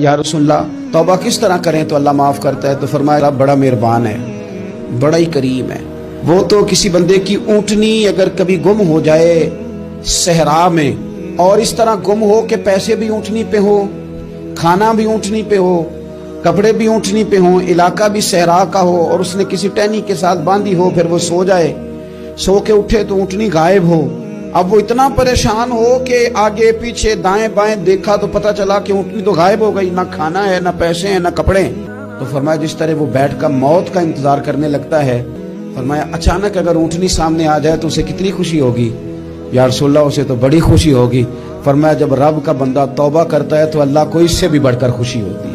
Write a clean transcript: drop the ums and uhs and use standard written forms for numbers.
یا رسول اللہ توبہ کس طرح کریں تو اللہ معاف کرتا ہے؟ تو فرمایا رب بڑا مہربان ہے، بڑا ہی کریم ہے۔ وہ تو کسی بندے کی اونٹنی اگر کبھی گم ہو جائے صحرا میں، اور اس طرح گم ہو کہ پیسے بھی اونٹنی پہ ہو، کھانا بھی اونٹنی پہ ہو، کپڑے بھی اونٹنی پہ ہوں، علاقہ بھی صحرا کا ہو، اور اس نے کسی ٹہنی کے ساتھ باندھی ہو، پھر وہ سو جائے، سو کے اٹھے تو اونٹنی غائب ہو، اب وہ اتنا پریشان ہو کہ آگے پیچھے دائیں بائیں دیکھا تو پتہ چلا کہ اونٹنی تو غائب ہو گئی، نہ کھانا ہے، نہ پیسے ہیں، نہ کپڑے ہیں۔ تو فرمایا جس طرح وہ بیٹھ کر موت کا انتظار کرنے لگتا ہے، فرمایا اچانک اگر اونٹنی سامنے آ جائے تو اسے کتنی خوشی ہوگی؟ یا رسول اللہ اسے تو بڑی خوشی ہوگی۔ فرمایا جب رب کا بندہ توبہ کرتا ہے تو اللہ کو اس سے بھی بڑھ کر خوشی ہوتی ہے۔